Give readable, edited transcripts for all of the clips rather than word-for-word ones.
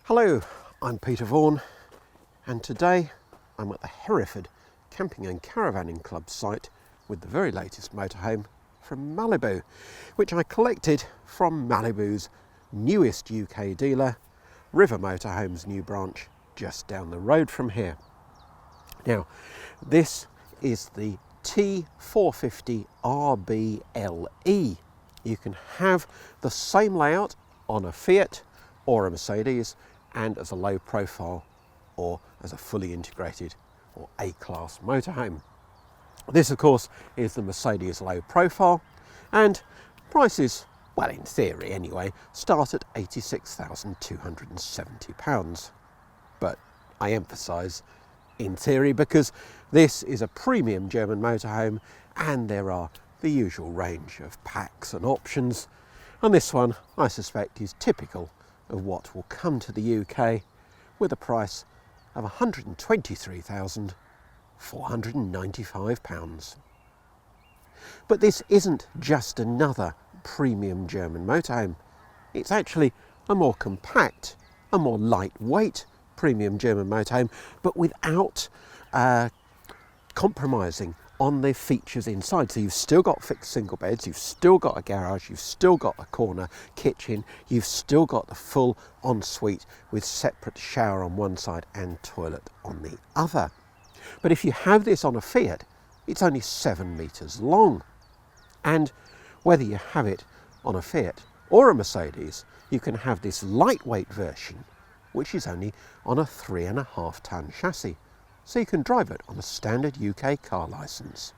Hello, I'm Peter Vaughan, and today I'm at the Hereford Camping and Caravanning Club site with the very latest motorhome from Malibu, which I collected from Malibu's newest UK dealer, River Motorhomes new branch, just down the road from here. Now, this is the T450 RBLE. You can have the same layout on a Fiat or a Mercedes, and as a low profile or as a fully integrated or A-class motorhome. This of course is the Mercedes low profile, and prices, well in theory anyway, start at £86,270. But I emphasise in theory because this is a premium German motorhome and there are the usual range of packs and options, and this one I suspect is typical of what will come to the UK with a price of £123,495. But this isn't just another premium German motorhome. It's actually a more compact, a more lightweight premium German motorhome, but without compromising on the features inside. So you've still got fixed single beds, you've still got a garage, you've still got a corner kitchen, you've still got the full ensuite with separate shower on one side and toilet on the other. But if you have this on a Fiat, it's only 7 metres long. And whether you have it on a Fiat or a Mercedes, you can have this lightweight version, which is only on a 3.5 tonne chassis. So you can drive it on a standard UK car licence.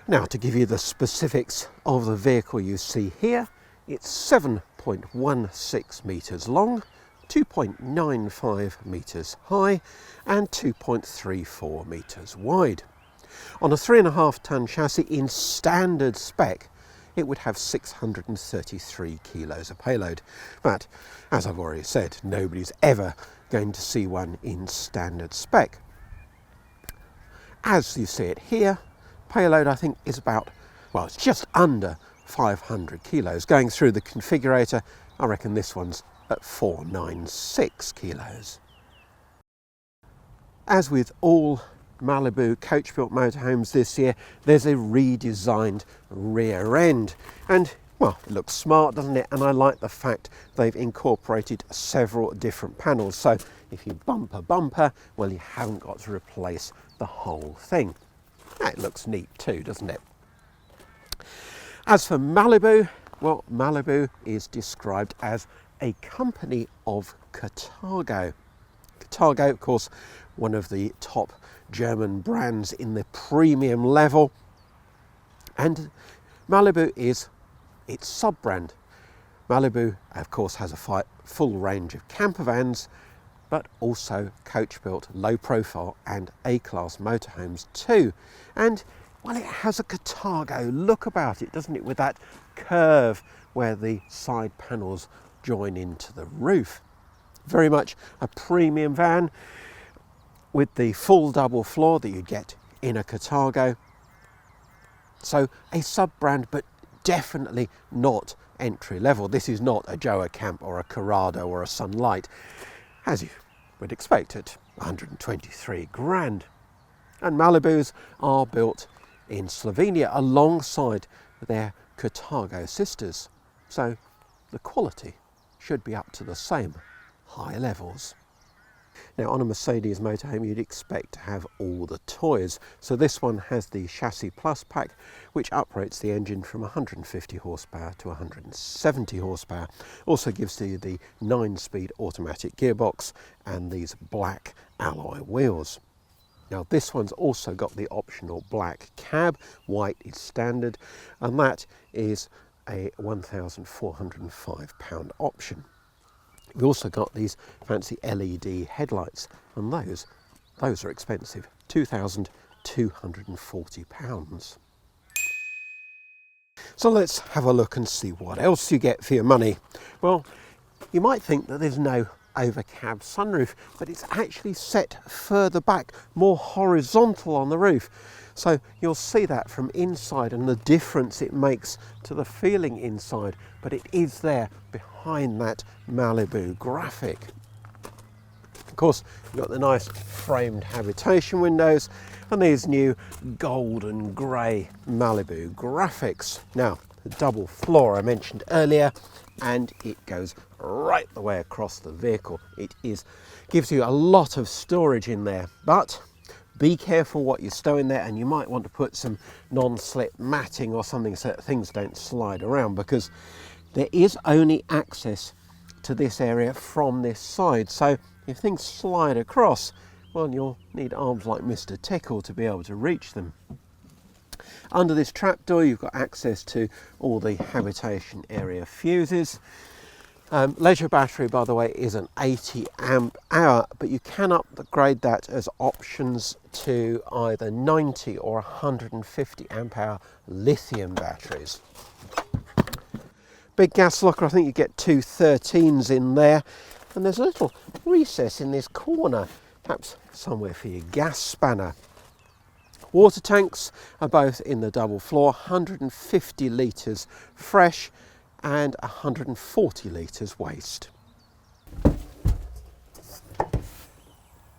Now, to give you the specifics of the vehicle you see here, it's 7.16 metres long, 2.95 metres high and 2.34 metres wide. On a 3.5 tonne chassis in standard spec, it would have 633 kilos of payload. But, as I've already said, nobody's ever going to see one in standard spec. As you see it here, payload I think is about, well, it's just under 500 kilos. Going through the configurator, I reckon this one's at 496 kilos. As with all Malibu coach-built motorhomes this year, there's a redesigned rear end, and well, it looks smart, doesn't it? And I like the fact they've incorporated several different panels, so if you bump a bumper, well, you haven't got to replace the whole thing. That looks neat too, doesn't it? As for Malibu, well, Malibu is described as a company of Carthago. Carthago, of course, one of the top German brands in the premium level, and Malibu is its sub-brand. Malibu, of course, has a full range of camper vans, but also coach-built, low-profile and A-class motorhomes too. And, well, it has a Carthago look about it, doesn't it, with that curve where the side panels join into the roof. Very much a premium van with the full double floor that you get in a Carthago. So a sub-brand, but definitely not entry level. This is not a Joa Camp or a Corrado or a Sunlight, as you would expect at 123 grand. And Malibus are built in Slovenia alongside their Carthago sisters, so the quality should be up to the same high levels. Now, on a Mercedes motorhome, you'd expect to have all the toys. So this one has the Chassis Plus pack, which uprates the engine from 150 horsepower to 170 horsepower. Also gives you the 9-speed automatic gearbox and these black alloy wheels. Now, this one's also got the optional black cab. White is standard, and that is a £1,405 option. We've also got these fancy LED headlights, and those are expensive, £2,240. So let's have a look and see what else you get for your money. Well, you might think that there's no overcab sunroof, but it's actually set further back, more horizontal on the roof. So you'll see that from inside and the difference it makes to the feeling inside, but it is there behind that Malibu graphic. course, you've got the nice framed habitation windows and these new golden grey Malibu graphics. Now, the double floor I mentioned earlier, and it goes right the way across the vehicle. It gives you a lot of storage in there, but be careful what you stow in there, and you might want to put some non-slip matting or something so that things don't slide around, because there is only access to this area from this side. So if things slide across, well, you'll need arms like Mr. Tickle to be able to reach them. Under this trapdoor, you've got access to all the habitation area fuses. Leisure battery, by the way, is an 80 amp hour, but you can upgrade that as options to either 90 or 150 amp hour lithium batteries. Big gas locker, I think you get two 13s in there, and there's a little recess in this corner, perhaps somewhere for your gas spanner. Water tanks are both in the double floor, 150 litres fresh and 140 litres waste.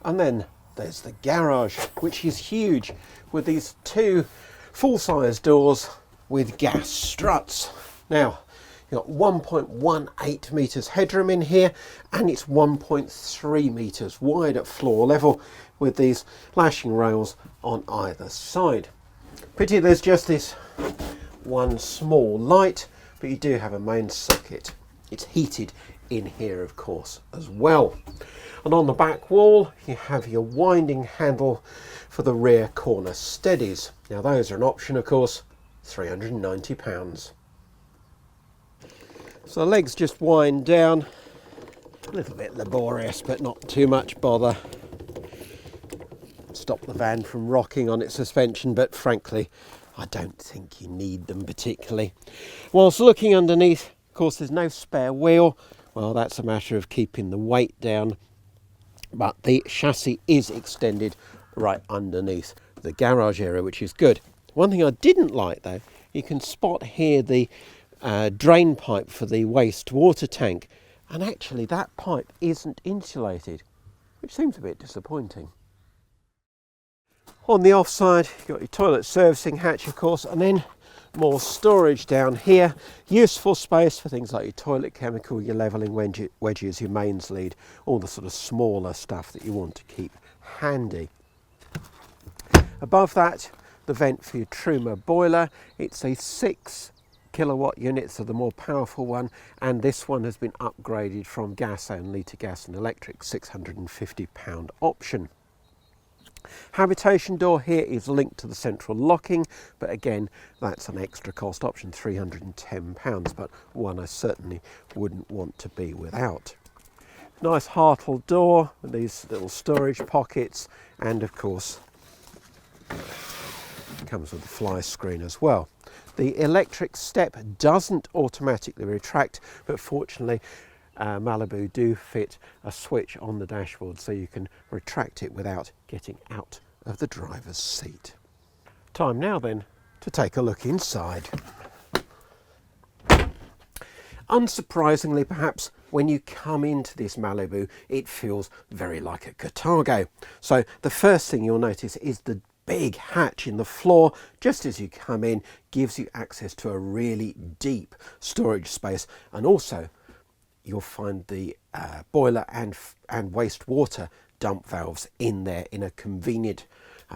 And then there's the garage, which is huge, with these two full-size doors with gas struts. Now, you've got 1.18 metres headroom in here, and it's 1.3 metres wide at floor level, with these lashing rails on either side. Pity there's just this one small light, but you do have a main socket. It's heated in here, of course, as well. And on the back wall, you have your winding handle for the rear corner steadies. Now those are an option, of course, £390. So the legs just wind down, a little bit laborious, but not too much bother. Stop the van from rocking on its suspension, but frankly, I don't think you need them particularly. Whilst looking underneath, of course, there's no spare wheel. Well, that's a matter of keeping the weight down, but the chassis is extended right underneath the garage area, which is good. One thing I didn't like, though, you can spot here the drain pipe for the wastewater tank, and actually that pipe isn't insulated, which seems a bit disappointing. On the offside, you've got your toilet servicing hatch, of course, and then more storage down here. Useful space for things like your toilet chemical, your levelling wedges, your mains lead, all the sort of smaller stuff that you want to keep handy. Above that, the vent for your Truma boiler. It's a 6 kilowatt unit, so the more powerful one, and this one has been upgraded from gas only to gas and electric, £650 option. Habitation door here is linked to the central locking, but again, that's an extra cost option, £310, but one I certainly wouldn't want to be without. Nice Hartle door with these little storage pockets, and of course, it comes with a fly screen as well. The electric step doesn't automatically retract, but fortunately, Malibu do fit a switch on the dashboard, so you can retract it without getting out of the driver's seat. Time now then to take a look inside. Unsurprisingly, perhaps, when you come into this Malibu, it feels very like a Cartago. So the first thing you'll notice is the big hatch in the floor just as you come in gives you access to a really deep storage space, and also you'll find the boiler and wastewater dump valves in there in a convenient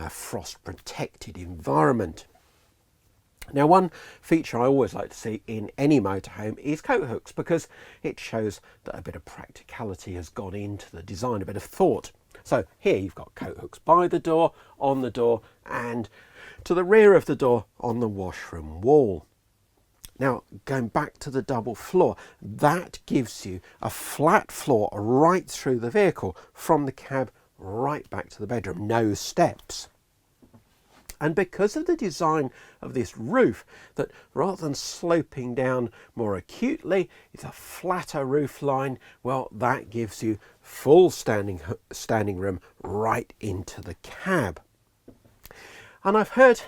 frost protected environment. Now, one feature I always like to see in any motorhome is coat hooks, because it shows that a bit of practicality has gone into the design, a bit of thought. So here you've got coat hooks by the door, on the door, and to the rear of the door on the washroom wall. Now, going back to the double floor, that gives you a flat floor right through the vehicle, from the cab right back to the bedroom, no steps. And because of the design of this roof, that rather than sloping down more acutely, it's a flatter roof line, well, that gives you full standing room right into the cab. And I've heard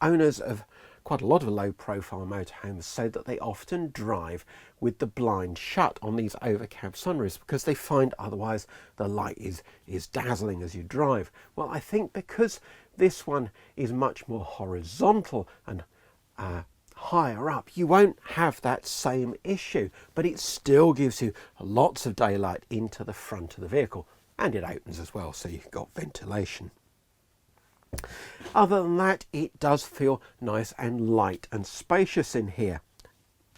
owners of quite a lot of low profile motorhomes say that they often drive with the blind shut on these overcab sunroofs because they find otherwise the light is dazzling as you drive. Well, I think because this one is much more horizontal and higher up, you won't have that same issue, but it still gives you lots of daylight into the front of the vehicle, and it opens as well, so you've got ventilation. Other than that, it does feel nice and light and spacious in here.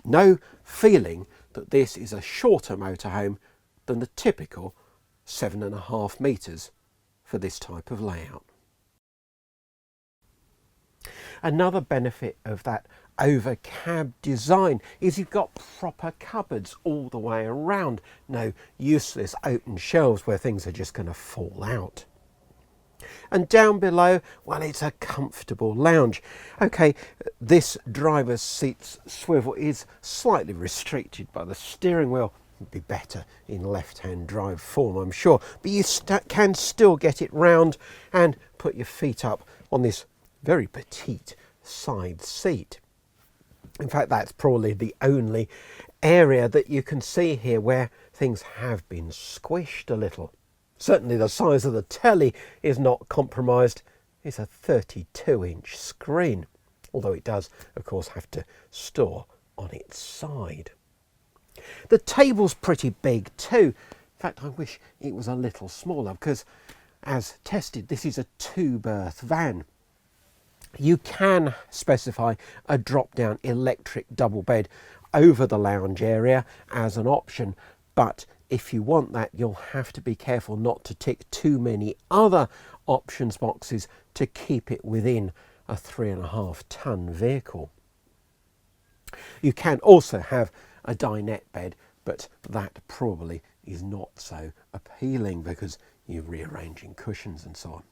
No feeling that this is a shorter motorhome than the typical 7.5 metres for this type of layout. Another benefit of that overcab design is you've got proper cupboards all the way around. No useless open shelves where things are just going to fall out. And down below, well, it's a comfortable lounge. Okay, this driver's seat's swivel is slightly restricted by the steering wheel. It'd be better in left-hand drive form, I'm sure. But you can still get it round and put your feet up on this very petite side seat. In fact, that's probably the only area that you can see here where things have been squished a little. Certainly the size of the telly is not compromised. It's a 32-inch screen, although it does, of course, have to store on its side. The table's pretty big too. In fact, I wish it was a little smaller because, as tested, this is a 2-berth van. You can specify a drop-down electric double bed over the lounge area as an option, but if you want that, you'll have to be careful not to tick too many other options boxes to keep it within a 3.5-ton vehicle. You can also have a dinette bed, but that probably is not so appealing because you're rearranging cushions and so on.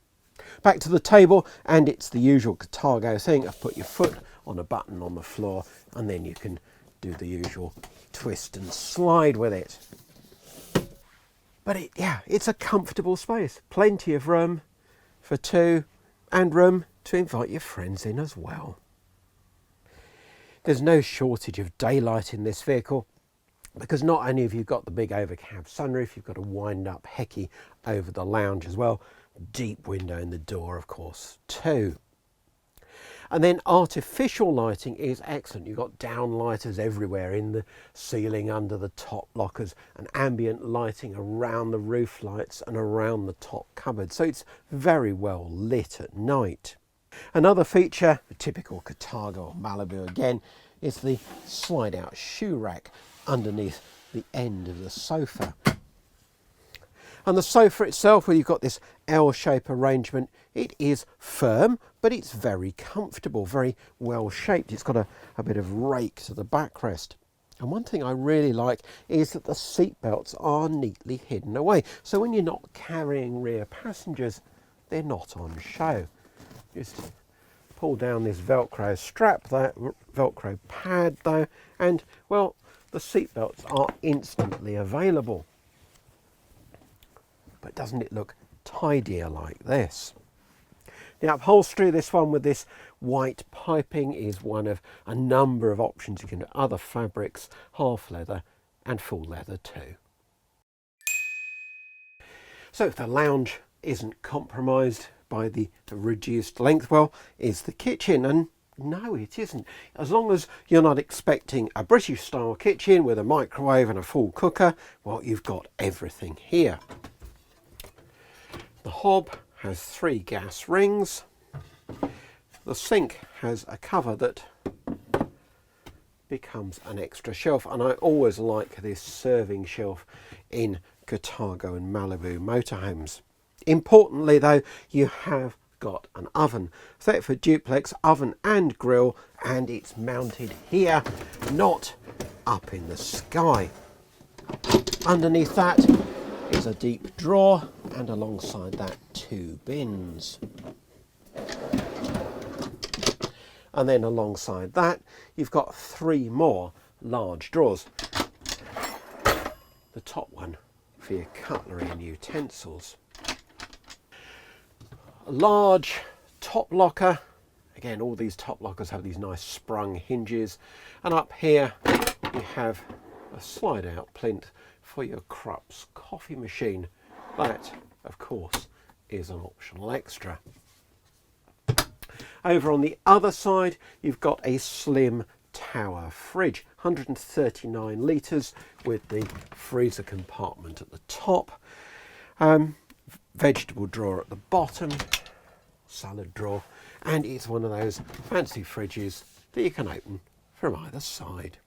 Back to the table, and it's the usual cargo thing. I've put your foot on a button on the floor and then you can do the usual twist and slide with it. But it's a comfortable space. Plenty of room for two and room to invite your friends in as well. There's no shortage of daylight in this vehicle because not only have you got the big overcab sunroof, you've got a wind-up hecky over the lounge as well. Deep window in the door, of course, too. And then artificial lighting is excellent. You've got downlighters everywhere in the ceiling, under the top lockers, and ambient lighting around the roof lights and around the top cupboard. So it's very well lit at night. Another feature, a typical Carthago or Malibu again, is the slide-out shoe rack underneath the end of the sofa. And the sofa itself, where you've got this L-shape arrangement, it is firm, but it's very comfortable, very well shaped. It's got a bit of rake to the backrest. And one thing I really like is that the seat belts are neatly hidden away. So when you're not carrying rear passengers, they're not on show. Just pull down this Velcro strap, that Velcro pad though, and well, the seat belts are instantly available. But doesn't it look tidier like this? The upholstery, this one with this white piping, is one of a number of options. You can do other fabrics, half leather and full leather too. So if the lounge isn't compromised by the reduced length, well, is the kitchen, and no, it isn't. As long as you're not expecting a British style kitchen with a microwave and a full cooker, well, you've got everything here. The hob has 3 gas rings. The sink has a cover that becomes an extra shelf, and I always like this serving shelf in Carthago and Malibu motorhomes. Importantly though, you have got an oven, Thetford duplex oven and grill, and it's mounted here, not up in the sky. Underneath that is a deep drawer, and alongside that 2 bins. And then alongside that you've got 3 more large drawers. The top one for your cutlery and utensils. A large top locker Again, all these top lockers have these nice sprung hinges, and up here you have a slide out plinth for your Krupp's coffee machine. That, of course, is an optional extra. Over on the other side, you've got a slim tower fridge, 139 litres with the freezer compartment at the top, vegetable drawer at the bottom, salad drawer, and it's one of those fancy fridges that you can open from either side.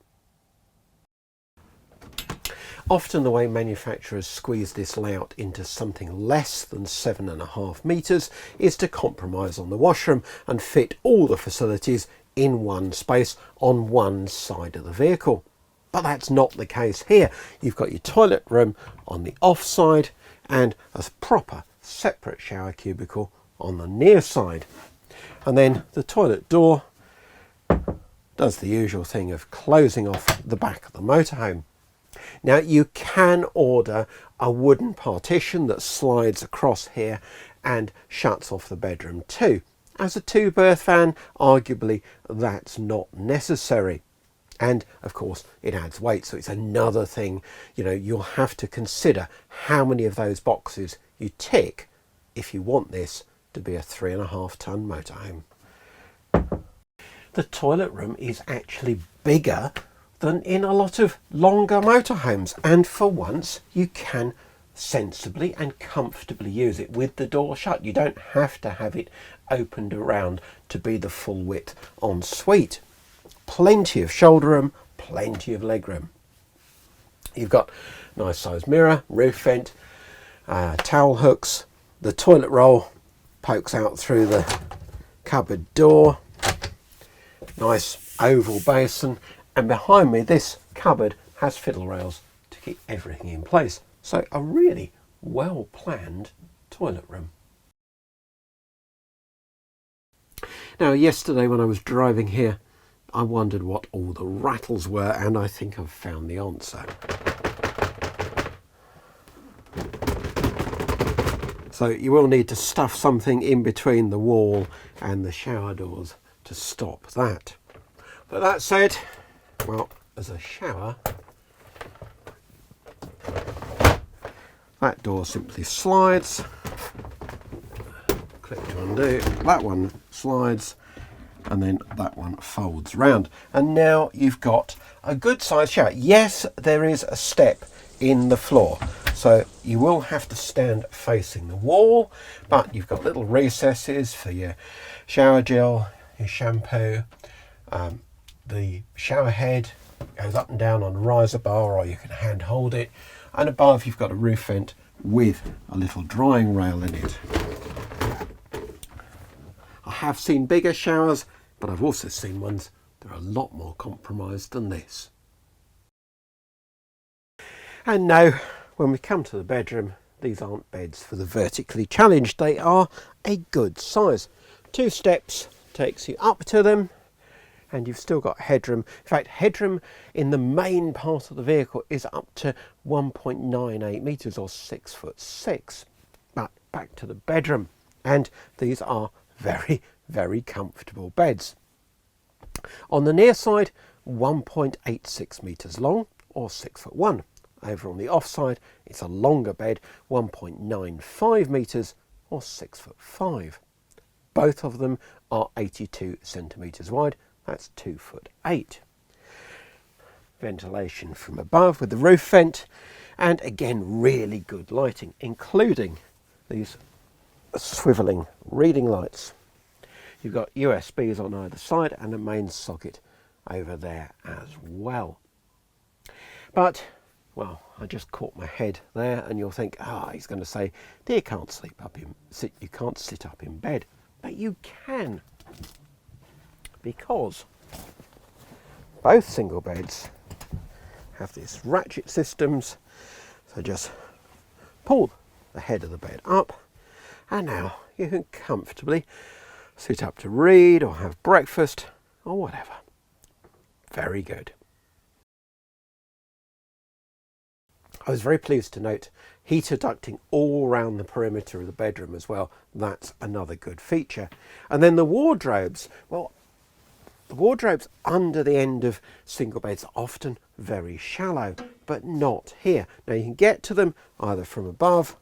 Often the way manufacturers squeeze this layout into something less than 7.5 metres is to compromise on the washroom and fit all the facilities in one space on one side of the vehicle. But that's not the case here. You've got your toilet room on the off side and a proper separate shower cubicle on the near side. And then the toilet door does the usual thing of closing off the back of the motorhome. Now you can order a wooden partition that slides across here and shuts off the bedroom too. As a 2-berth van, arguably that's not necessary. And of course it adds weight, so it's another thing, you'll have to consider how many of those boxes you tick if you want this to be a 3.5 ton motorhome. The toilet room is actually bigger than in a lot of longer motorhomes, and for once you can sensibly and comfortably use it with the door shut. You don't have to have it opened around to be the full width en suite. Plenty of shoulder room, plenty of leg room. You've got nice sized mirror, roof vent, towel hooks. The toilet roll pokes out through the cupboard door. Nice oval basin. And behind me, this cupboard has fiddle rails to keep everything in place. So a really well planned toilet room. Now, yesterday when I was driving here, I wondered what all the rattles were, and I think I've found the answer. So you will need to stuff something in between the wall and the shower doors to stop that. But that said, well, as a shower, that door simply slides, click to undo, that one slides, and then that one folds round. And now you've got a good sized shower. Yes, there is a step in the floor, so you will have to stand facing the wall, but you've got little recesses for your shower gel, your shampoo. The shower head goes up and down on a riser bar, or you can hand hold it, and above you've got a roof vent with a little drying rail in it. I have seen bigger showers, but I've also seen ones that are a lot more compromised than this. And now, when we come to the bedroom, these aren't beds for the vertically challenged. They are a good size. 2 steps takes you up to them, and you've still got headroom. In fact, headroom in the main part of the vehicle is up to 1.98 metres or 6'6". But back to the bedroom, and these are very, very comfortable beds. On the near side, 1.86 metres long or 6'1". Over on the off side, it's a longer bed, 1.95 metres or 6'5". Both of them are 82 centimetres wide. That's 2'8". Ventilation from above with the roof vent, and again really good lighting, including these swivelling reading lights. You've got USBs on either side and a main socket over there as well. But, well, I just caught my head there, and you'll think, he's going to say, you can't you can't sit up in bed. But you can, because both single beds have these ratchet systems. So just pull the head of the bed up, and now you can comfortably sit up to read or have breakfast or whatever. Very good. I was very pleased to note heater ducting all around the perimeter of the bedroom as well. That's another good feature. And then the wardrobes, well, the wardrobes under the end of single beds are often very shallow, but not here. Now you can get to them either from above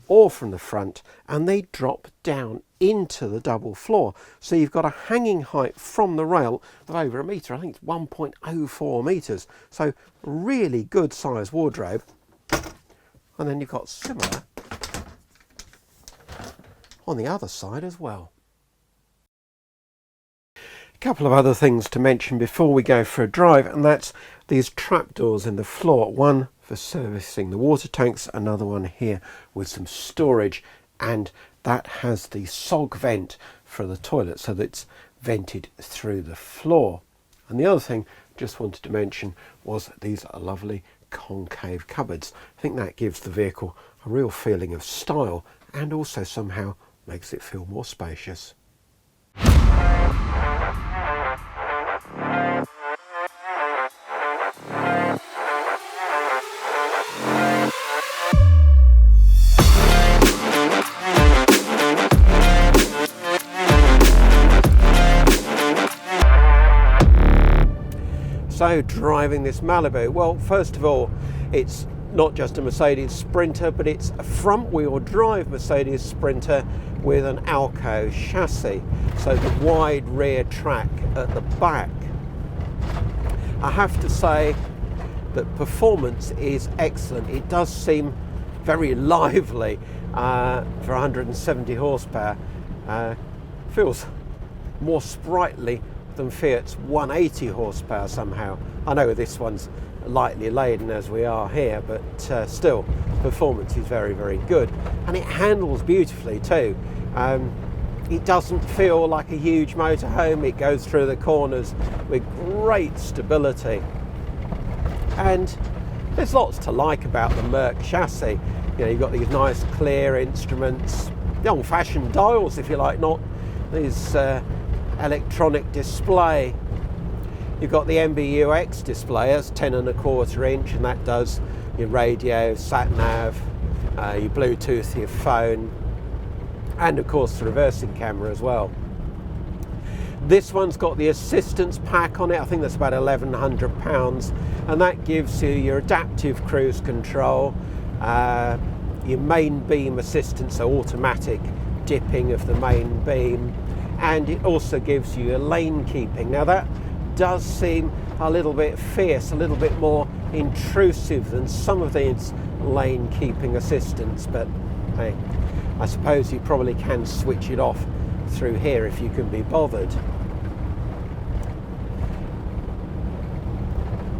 or from the front, and they drop down into the double floor. So you've got a hanging height from the rail of over a metre. I think it's 1.04 metres. So really good size wardrobe. And then you've got similar on the other side as well. A couple of other things to mention before we go for a drive, and that's these trapdoors in the floor. One for servicing the water tanks, another one here with some storage, and that has the SOG vent for the toilet so that it's vented through the floor. And the other thing just wanted to mention was these lovely concave cupboards. I think that gives the vehicle a real feeling of style and also somehow makes it feel more spacious. So driving this Malibu, well, first of all, it's not just a Mercedes Sprinter, but it's a front wheel drive Mercedes Sprinter with an Alco chassis, so the wide rear track at the back. I have to say that performance is excellent. It does seem very lively for 170 horsepower. Feels more sprightly than Fiat's 180 horsepower somehow. I know this one's lightly laden as we are here, but still performance is very, very good, and it handles beautifully too. It doesn't feel like a huge motorhome. It goes through the corners with great stability, and there's lots to like about the Merc chassis. You know, you've got these nice clear instruments, the old-fashioned dials if you like, not these electronic display. You've got the MBUX display, that's 10.25 inch, and that does your radio, sat nav, your Bluetooth, your phone, and of course the reversing camera as well. This one's got the assistance pack on it. I think that's about £1,100, and that gives you your adaptive cruise control, your main beam assistance, so automatic dipping of the main beam, and it also gives you your lane keeping. Now that does seem a little bit fierce, a little bit more intrusive than some of these lane keeping assistants, but hey, I suppose you probably can switch it off through here if you can be bothered.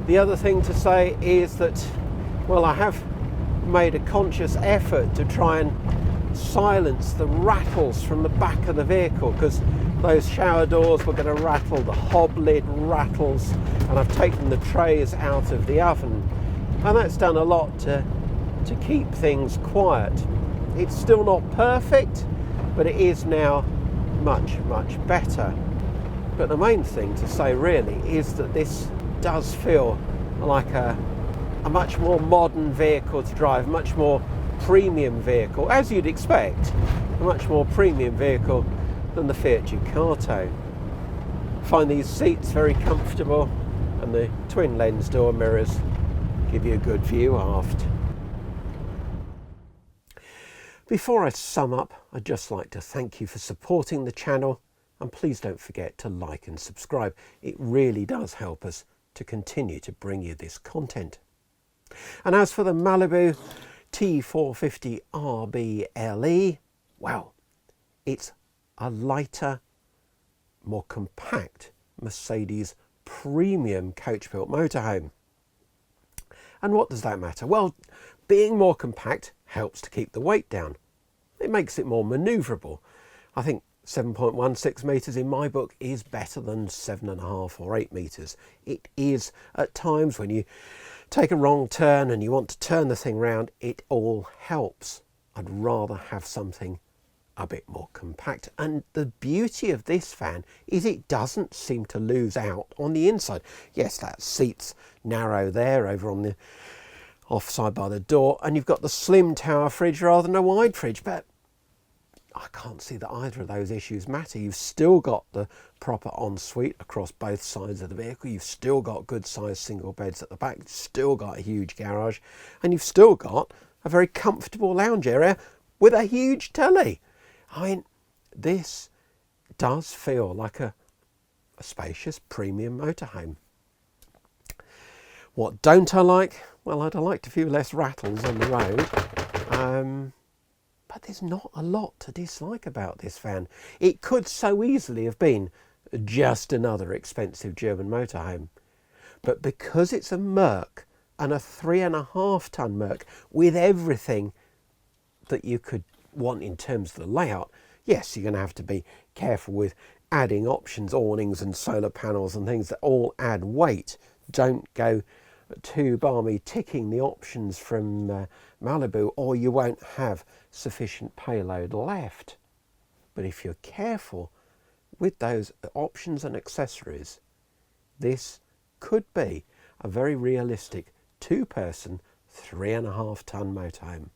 The other thing to say is that, well, I have made a conscious effort to try and silence the rattles from the back of the vehicle, because those shower doors were going to rattle, the hob lid rattles, and I've taken the trays out of the oven, and that's done a lot to keep things quiet. It's still not perfect, but it is now much, much better. But the main thing to say really is that this does feel like a much more modern vehicle to drive, much more premium vehicle, as you'd expect, a much more premium vehicle than the Fiat Ducato. Find these seats very comfortable, and the twin lens door mirrors give you a good view aft. Before I sum up, I'd just like to thank you for supporting the channel, and please don't forget to like and subscribe. It really does help us to continue to bring you this content. And as for the Malibu T450 RBLE, well, it's a lighter, more compact Mercedes premium coach-built motorhome. And what does that matter? Well, being more compact helps to keep the weight down. It makes it more manoeuvrable. I think 7.16 metres in my book is better than 7.5 or 8 metres. It is at times when you take a wrong turn and you want to turn the thing round, it all helps. I'd rather have something a bit more compact. And the beauty of this van is it doesn't seem to lose out on the inside. Yes, that seat's narrow there over on the offside by the door, and you've got the slim tower fridge rather than a wide fridge. But I can't see that either of those issues matter. You've still got the proper ensuite across both sides of the vehicle. You've still got good sized single beds at the back. You've still got a huge garage, and you've still got a very comfortable lounge area with a huge telly. I mean, this does feel like a spacious premium motorhome. What don't I like? Well, I'd have liked a few less rattles on the road. But there's not a lot to dislike about this van. It could so easily have been just another expensive German motorhome. But because it's a Merc, and a 3.5 ton Merc, with everything that you could want in terms of the layout, yes, you're going to have to be careful with adding options, awnings and solar panels and things that all add weight. Don't go too balmy ticking the options from Malibu, or you won't have sufficient payload left. But if you're careful with those options and accessories, this could be a very realistic 2-person, 3.5 ton motorhome.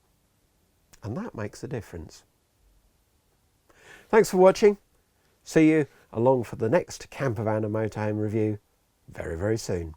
And that makes a difference. Thanks for watching. See you along for the next camper van and motorhome review very, very soon.